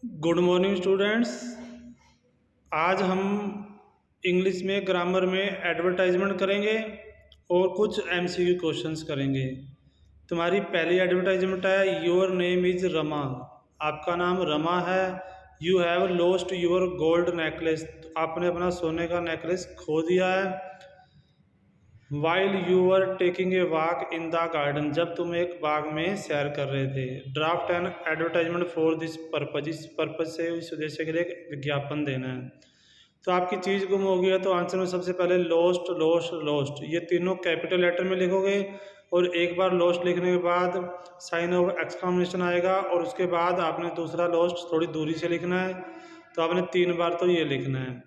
Good morning students. आज हम English में ग्रामर में एडवर्टाइजमेंट करेंगे और कुछ एमसीक्यू क्वेश्चंस करेंगे। तुम्हारी पहली एडवर्टाइजमेंट है, योर नेम इज रमा। आपका नाम रमा है। You have lost your gold necklace. आपने अपना सोने का नेकलेस खो दिया है। While you were taking a walk in the garden. जब तुम एक बाग में सैर कर रहे थे। Draft an advertisement for this purpose. इस पर्पज से, इस उद्देश्य के लिए एक विज्ञापन देना है। तो आपकी चीज़ गुम हो गई है, तो आंसर में सबसे पहले लॉस्ट लॉस्ट लॉस्ट, ये तीनों कैपिटल लेटर में लिखोगे और एक बार लॉस्ट लिखने के बाद साइन ऑफ एक्सक्लेमेशन आएगा और उसके बाद आपने दूसरा लॉस्ट थोड़ी दूरी से लिखना है। तो आपने 3 बार तो ये लिखना है।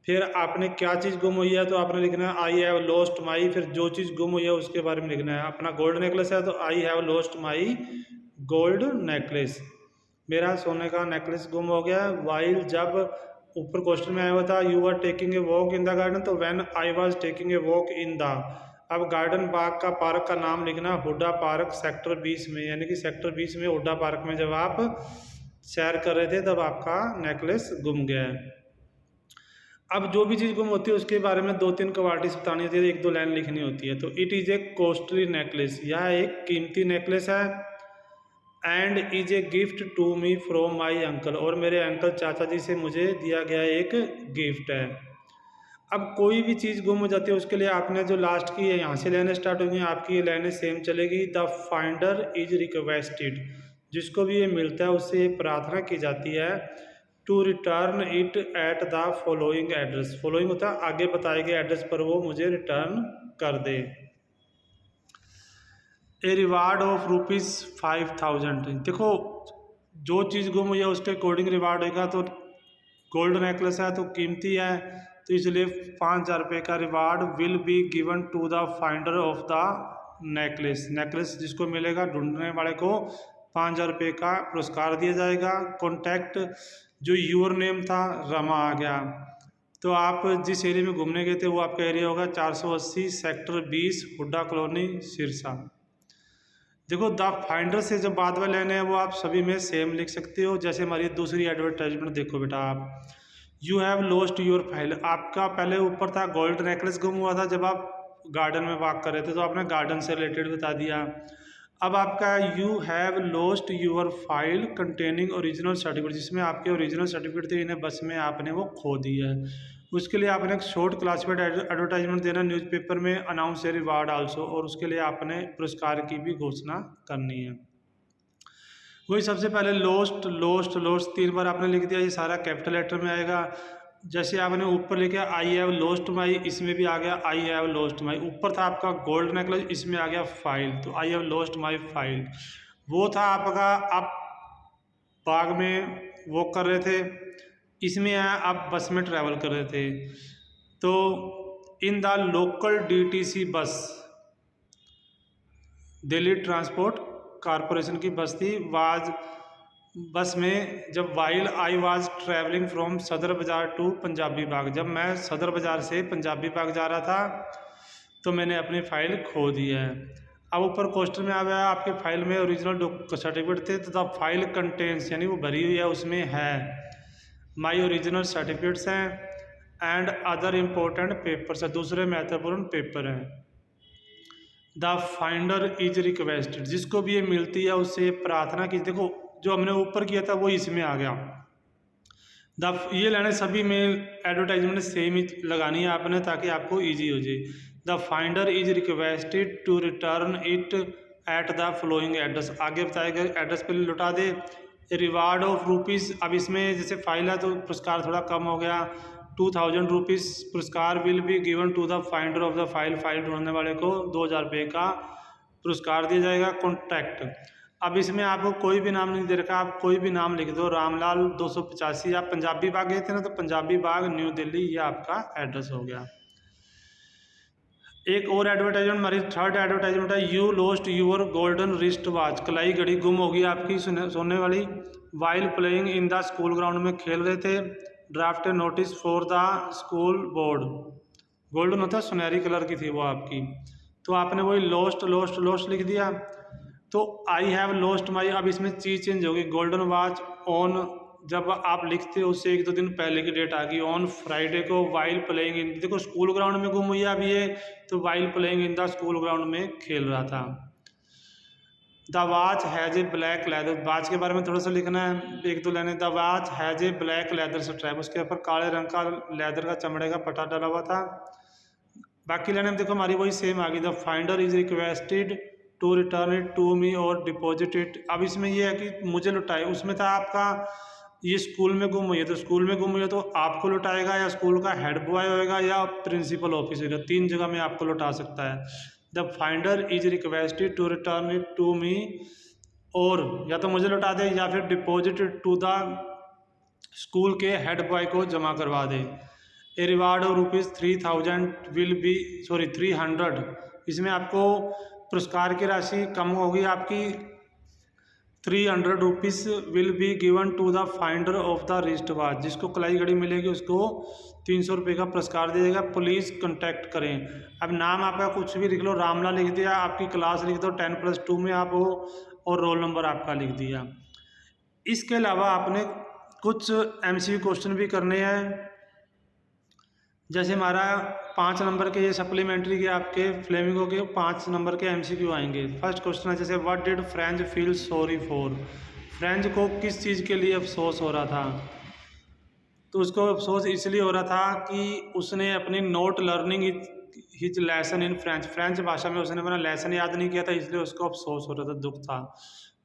फिर आपने क्या चीज़ गुम हुई है तो आपने लिखना है आई हैव लॉस्ट माई। फिर जो चीज़ गुम हुई है उसके बारे में लिखना है। अपना गोल्ड नेकलेस है तो I have lost my gold necklace. मेरा सोने का नेकलेस गुम हो गया। वाइल, जब ऊपर क्वेश्चन में आया हुआ था you are taking a walk in the garden, तो when I was taking a walk in the. अब गार्डन, बाग का, पार्क का नाम लिखना हुड्डा पार्क सेक्टर 20 में, यानी कि सेक्टर 20 में हुड्डा पार्क में जब आप सैर कर रहे थे तब आपका नेकलेस गुम गया है। अब जो भी चीज़ गुम होती है उसके बारे में 2-3 क्वालिटीज बतानी होती है, 1-2 लाइन लिखनी होती है। तो it is a costly necklace, यह एक कीमती नेकलेस है। And is a gift to me from my uncle, और मेरे अंकल चाचा जी से मुझे दिया गया एक गिफ्ट है। अब कोई भी चीज़ गुम हो जाती है उसके लिए आपने जो लास्ट की है यहाँ से लाइनें स्टार्ट होंगी, आपकी ये लाइनें सेम चलेगी। द फाइंडर इज रिक्वेस्टेड, जिसको भी ये मिलता है उससे ये प्रार्थना की जाती है to return it at the following address. Following होता है आगे बताए गए एड्रेस पर वो मुझे रिटर्न कर दे। A reward of ₹5000। देखो, जो चीज़ गुम हुई है उसके अकॉर्डिंग रिवार्ड होगा। तो गोल्ड नेकलेस है तो कीमती है, तो इसलिए ₹5000 का reward will be given to the finder of the necklace. Necklace जिसको मिलेगा, ढूंढने वाले को ₹5000 का पुरस्कार दिया जाएगा। कॉन्टैक्ट, जो यूर नेम था रमा आ गया। तो आप जिस एरिया में घूमने गए थे वो आपका एरिया होगा 480 सेक्टर 20 हुड्डा कॉलोनी सिरसा। देखो, द फाइंडर से जब बाद में लेने हैं वो आप सभी में सेम लिख सकते हो। जैसे हमारी दूसरी एडवर्टाइजमेंट देखो बेटा आप, you have lost your file. आपका पहले ऊपर था गोल्ड नेकलेस गुम हुआ था जब आप गार्डन में वॉक कर रहे थे, तो आपने गार्डन से रिलेटेड बता दिया। अब आपका you have lost your file containing original certificate, जिसमें आपके ओरिजिनल सर्टिफिकेट थे, इन्हें बस में आपने वो खो दिया है। उसके लिए आपने एक शॉर्ट क्लासिफाइड एडवर्टाइजमेंट देना न्यूज़पेपर में, अनाउंस ए रिवार्ड आल्सो, और उसके लिए आपने पुरस्कार की भी घोषणा करनी है। वही सबसे पहले लॉस्ट लॉस्ट लॉस्ट 3 बार आपने लिख दिया, ये सारा कैपिटल लेटर में आएगा। जैसे आपने ऊपर लिखा आई हैव लॉस्ट माई, इसमें भी आ गया आई हैव लॉस्ट माई। ऊपर था आपका गोल्ड नेकलेस, इसमें आ गया फाइल, तो I have lost my file. वो था आपका, आप बाग में वॉक कर रहे थे, इसमें आया आप बस में ट्रैवल कर रहे थे। तो in the local DTC bus, Delhi transport corporation की बस थी, वाज बस में जब while I was travelling from सदर बाज़ार टू पंजाबी बाग, जब मैं सदर बाज़ार से पंजाबी बाग जा रहा था तो मैंने अपनी फ़ाइल खो दी है। अब ऊपर क्वेश्चन में आ गया आपके फाइल में ओरिजिनल सर्टिफिकेट थे, तो द फाइल कंटेंस, यानी वो भरी हुई है उसमें है माई ओरिजिनल सर्टिफिकेट्स हैं एंड अदर इम्पोर्टेंट पेपर्स है, दूसरे महत्वपूर्ण पेपर हैं। द फाइंडर इज रिक्वेस्टेड, जिसको भी ये मिलती है उससे प्रार्थना की। देखो, जो हमने ऊपर किया था वो इसमें आ गया। ये लाइनें सभी में एडवर्टाइजमेंट सेम ही लगानी है आपने, ताकि आपको इजी हो जाए। The finder is requested to return it at the following address, आगे बताए गए एड्रेस पर लौटा दे। रिवार्ड ऑफ ₹, अब इसमें जैसे फाइल है तो पुरस्कार थोड़ा कम हो गया, ₹2000 पुरस्कार will be given to the finder of the file, file ढूंढने वाले को ₹2000 का पुरस्कार दिया जाएगा। कॉन्टैक्ट, अब इसमें आपको कोई भी नाम नहीं दे रखा, आप कोई भी नाम लिख दो, रामलाल 285। आप पंजाबी बाग गए थे ना, तो पंजाबी बाग न्यू दिल्ली, ये आपका एड्रेस हो गया। एक और एडवर्टाइजमेंट, हमारी थर्ड एडवर्टाइजमेंट है, you lost your golden wrist watch. कलाई घड़ी गुम होगी आपकी सोने वाली, while playing in the school ground में खेल रहे थे। Draft notice for the school board, golden होता है, सुनहरी कलर की थी वो आपकी, तो आपने वही लॉस्ट लॉस्ट लॉस्ट लिख दिया। तो आई हैव लॉस्ट माई, अब इसमें चीज़ चेंज होगी, गोल्डन वॉच ऑन जब आप लिखते हो उससे 1-2 दिन पहले की डेट आ गई। ऑन फ्राइडे को व्हाइल प्लेइंग इन, देखो स्कूल ग्राउंड में गुम हुई है अभी ये, तो while playing in the school ground में खेल रहा था। The watch has a black leather, watch के बारे में थोड़ा सा लिखना है, 1-2 लाइनें। The watch has a black leather strap, उसके ऊपर काले रंग का लेदर का चमड़े का पट्टा डाला हुआ था। बाकी लाइनें देखो हमारी वही सेम आ गई। The finder is requested to return it to me और डिपॉजिट इट। अब इसमें ये है कि मुझे लुटाए, उसमें था आपका ये स्कूल में गुम हुई है, तो स्कूल में गुम हुई है तो आपको लुटाएगा, या स्कूल का हेड बॉय होएगा, या प्रिंसिपल ऑफिस होगा, 3 जगह में आपको लुटा सकता है। The finder is requested to return it to me, और या तो मुझे लौटा दे या फिर deposit it to the school के हेड बॉय को जमा करवा दे। A reward of ₹3,000 will be 300, इसमें आपको पुरस्कार की राशि कम होगी आपकी। ₹300 will be given to the finder of the wrist watch, जिसको कलाई घड़ी मिलेगी उसको ₹300 का पुरस्कार दिया जाएगा। पुलिस कांटेक्ट करें। अब नाम आपका कुछ भी लिख लो, रामलाल लिख दिया, आपकी क्लास लिख दो 10+2 में आप हो, और रोल नंबर आपका लिख दिया। इसके अलावा आपने कुछ MCQ क्वेश्चन भी करने हैं, जैसे हमारा 5 नंबर के ये सप्लीमेंट्री के आपके फ्लेमिंगो के 5 नंबर के MCQ आएंगे। फर्स्ट क्वेश्चन है जैसे what did French feel sorry for, French को किस चीज़ के लिए अफसोस हो रहा था, तो उसको अफसोस इसलिए हो रहा था कि उसने अपनी note learning his lesson in French, French भाषा में उसने अपना लेसन याद नहीं किया था, इसलिए उसको अफसोस हो रहा था, दुख था।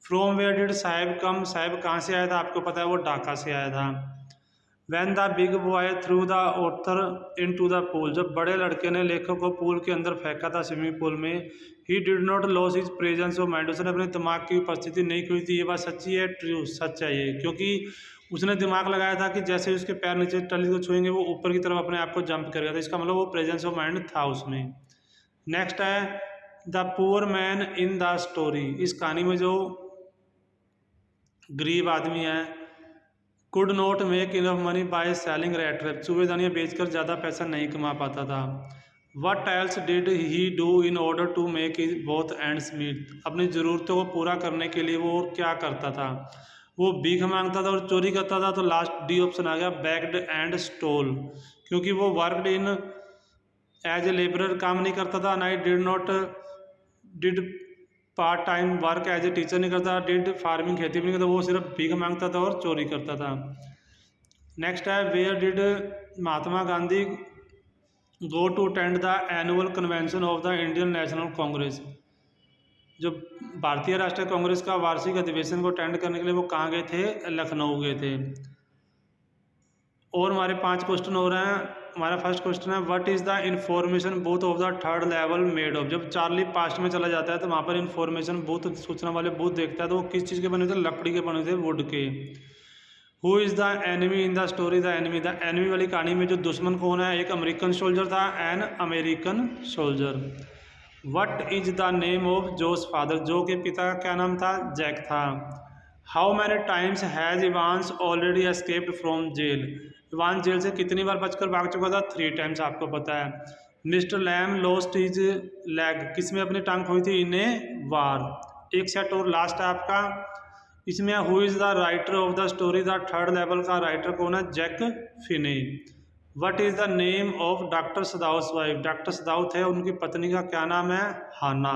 फ्रॉम वेयर डिड साहिब कम, साहिब कहाँ से आया था, आपको पता है वो ढाका से आया था। When the big boy threw the author into the pool, जब बड़े लड़के ने लेखक को पूल के अंदर फेंका था, स्विमिंग पूल में। He did not loss his presence of mind, उसने अपने दिमाग की उपस्थिति नहीं खोई थी। ये बात सच्ची है, ट्रू, सच है ये, क्योंकि उसने दिमाग लगाया था कि जैसे उसके पैर नीचे टली को छुएंगे वो ऊपर की तरफ अपने आप को जंप करेगा, तो इसका मतलब वो प्रेजेंस ऑफ माइंड था उसमें। नेक्स्ट है the poor man in the story, इस कहानी में जो गरीब आदमी है, could not make enough money by selling rat trap, चूहेदानियाँ बेचकर ज़्यादा पैसा नहीं कमा पाता था। What else did he do in order to make is both ends meet, अपनी ज़रूरतों को पूरा करने के लिए वो और क्या करता था, वो भीख मांगता था और चोरी करता था। तो लास्ट डी ऑप्शन आ गया बैग्ड एंड स्टोल, क्योंकि वो worked in as a labourer, काम नहीं करता था, ना ही did part time work as a teacher नहीं करता, डिड फार्मिंग, खेती भी नहीं करता, वो सिर्फ भीख मांगता था और चोरी करता था। नेक्स्ट है where did Mahatma Gandhi go to attend the annual convention of the Indian National Congress, जो भारतीय राष्ट्रीय कांग्रेस का वार्षिक अधिवेशन को अटेंड करने के लिए वो कहाँ गए थे, लखनऊ गए थे। और हमारे 5 क्वेश्चन हो रहे हैं। हमारा फर्स्ट क्वेश्चन है what is the information booth of the third level made of, जब चार्ली पास्ट में चला जाता है तो वहाँ पर इंफॉर्मेशन बूथ, सूचना वाले बूथ देखता है, तो वो किस चीज़ के बने थे, लकड़ी के बने थे, वुड के। Who is the enemy in the story, the enemy वाली कहानी में जो दुश्मन कौन है, एक अमेरिकन सोल्जर था, an American soldier. What is the name of Jo's father, Jo के पिता का क्या नाम था, जैक था। How many times has Evans already escaped from jail, Evan jail से कितनी बार बचकर भाग चुका था, 3 टाइम्स, आपको पता है। Mr Lamb lost his leg, किसमें अपनी टांग खोई थी, इन ए वार। एक सेट और लास्ट है आपका, इसमें who is the writer of the story, the third level का राइटर कौन है, Jack Finney. What is the name of doctor Sadao's wife, doctor Sadao है, उनकी पत्नी का क्या नाम है, Hana.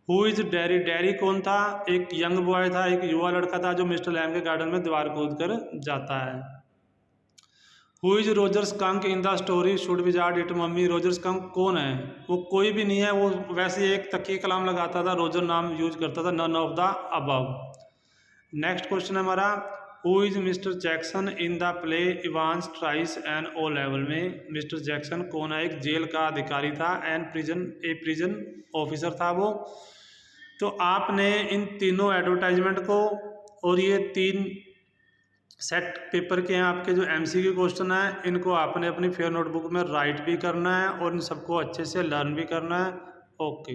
Who is Derry, Derry कौन था, एक यंग बॉय था, एक युवा लड़का था जो मिस्टर लैम के गार्डन में दीवार कूद कर जाता है। Who is Roger skunk in the story should wizard it mummy, Roger skunk कौन है, वो कोई भी नहीं है, वो वैसे एक तकिए कलाम लगाता था, रोजर नाम यूज करता था, none of the above. Next question है हमारा who is Mr Jackson in the play Evans tries an O level, में मिस्टर जैक्सन कौन है, एक जेल का अधिकारी था, एन प्रिजन ऑफिसर था वो। तो आपने इन तीनों एडवर्टाइजमेंट को और ये 3 सेट पेपर के हैं आपके जो MCQ क्वेश्चन है, इनको आपने अपनी फेयर नोटबुक में राइट भी करना है और इन सबको अच्छे से लर्न भी करना है। ओके।